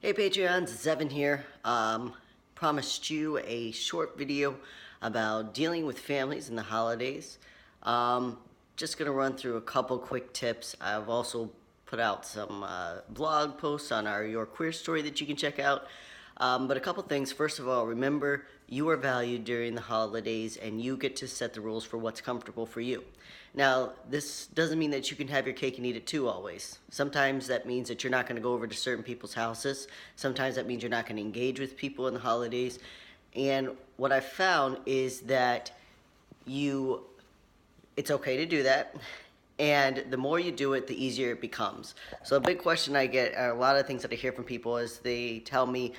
Hey Patreons, it's Evan here. Promised you a short video about dealing with families in the holidays. Just gonna run through a couple quick tips. I've also put out some blog posts on our Your Queer Story that you can check out. But a couple things. First of all, remember you are valued during the holidays and you get to set the rules for what's comfortable for you. Now, this doesn't mean that you can have your cake and eat it too always. Sometimes that means that you're not going to go over to certain people's houses. Sometimes that means you're not going to engage with people in the holidays. And what I've found is that it's okay to do that. And the more you do it, the easier it becomes. So a big question I get, a lot of things that I hear from people is they tell me,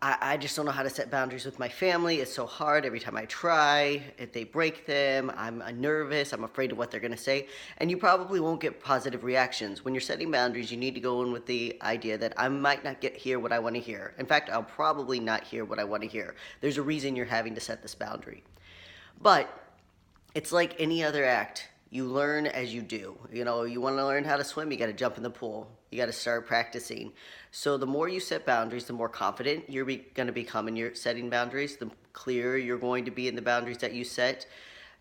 I just don't know how to set boundaries with my family. It's so hard every time I try. If they break them, I'm nervous. I'm afraid of what they're going to say. And you probably won't get positive reactions. When you're setting boundaries, you need to go in with the idea that I might not hear what I want to hear. In fact, I'll probably not hear what I want to hear. There's a reason you're having to set this boundary. But it's like any other act. You learn as you do. You know, you want to learn how to swim, you got to jump in the pool. You got to start practicing. So the more you set boundaries, the more confident you're going to become in your setting boundaries, the clearer you're going to be in the boundaries that you set,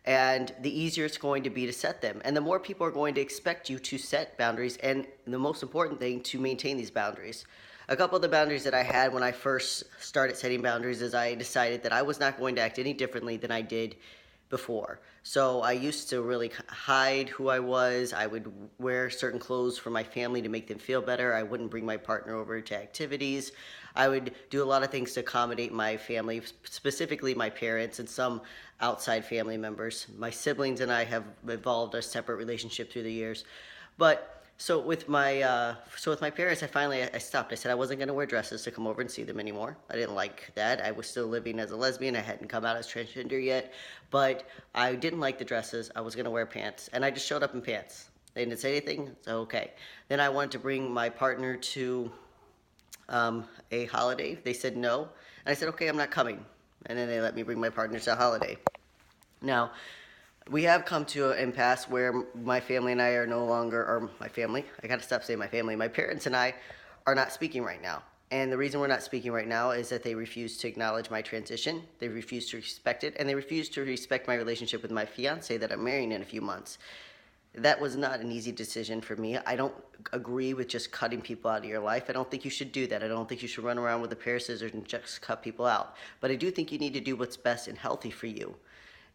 and the easier it's going to be to set them. And the more people are going to expect you to set boundaries, and the most important thing, to maintain these boundaries. A couple of the boundaries that I had when I first started setting boundaries is I decided that I was not going to act any differently than I did before. So I used to really hide who I was. I would wear certain clothes for my family to make them feel better. I wouldn't bring my partner over to activities. I would do a lot of things to accommodate my family, specifically my parents and some outside family members. My siblings and I have evolved a separate relationship through the years. But so with my parents, I stopped. I said I wasn't going to wear dresses to come over and see them anymore. I didn't like that. I was still living as a lesbian. I hadn't come out as transgender yet, but I didn't like the dresses. I was going to wear pants, and I just showed up in pants. They didn't say anything, so okay. Then I wanted to bring my partner to a holiday. They said no, and I said okay, I'm not coming. And then they let me bring my partner to a holiday. Now, we have come to an impasse where my family and I are no longer, or my family, I gotta stop saying my family, my parents and I are not speaking right now. And the reason we're not speaking right now is that they refuse to acknowledge my transition, they refuse to respect it, and they refuse to respect my relationship with my fiance that I'm marrying in a few months. That was not an easy decision for me. I don't agree with just cutting people out of your life. I don't think you should do that. I don't think you should run around with a pair of scissors and just cut people out. But I do think you need to do what's best and healthy for you.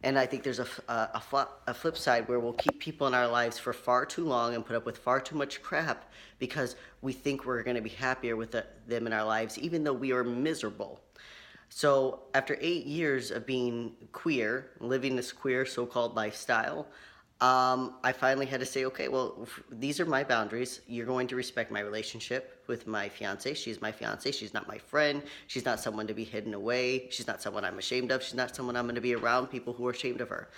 And I think there's a flip side where we'll keep people in our lives for far too long and put up with far too much crap because we think we're going to be happier with them in our lives, even though we are miserable. So after 8 years of being queer, living this queer so-called lifestyle, I finally had to say, okay, well, these are my boundaries. You're going to respect my relationship with my fiance. She's my fiance. She's not my friend. She's not someone to be hidden away. She's not someone I'm ashamed of. She's not someone I'm going to be around people who are ashamed of her.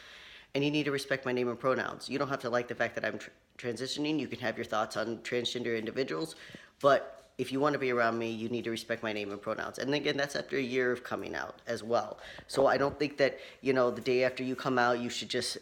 And you need to respect my name and pronouns. You don't have to like the fact that I'm transitioning. You can have your thoughts on transgender individuals, but if you want to be around me, you need to respect my name and pronouns. And again, that's after a year of coming out as well. So I don't think that, the day after you come out, you should just,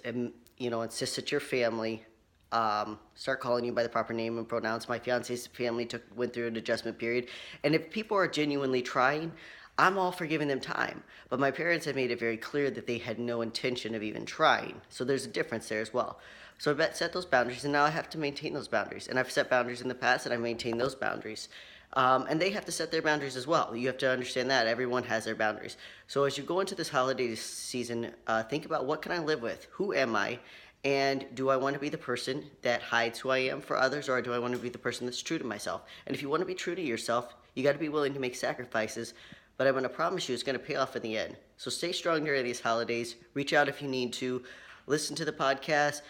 insist that your family start calling you by the proper name and pronouns. My fiance's family went through an adjustment period. And if people are genuinely trying, I'm all for giving them time. But my parents had made it very clear that they had no intention of even trying. So there's a difference there as well. So I set those boundaries, and now I have to maintain those boundaries. And I've set boundaries in the past, and I maintain those boundaries. And they have to set their boundaries as well. You have to understand that. Everyone has their boundaries. So as you go into this holiday season, think about what can I live with? Who am I? And do I want to be the person that hides who I am for others, or do I want to be the person that's true to myself? And if you want to be true to yourself, you got to be willing to make sacrifices. But I'm going to promise you it's going to pay off in the end. So stay strong during these holidays. Reach out if you need to. Listen to the podcast.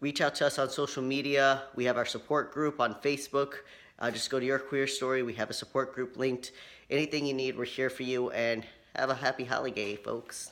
Reach out to us on social media. We have our support group on Facebook. Just go to Your Queer Story. We have a support group linked. Anything you need, we're here for you. And have a happy holiday, folks.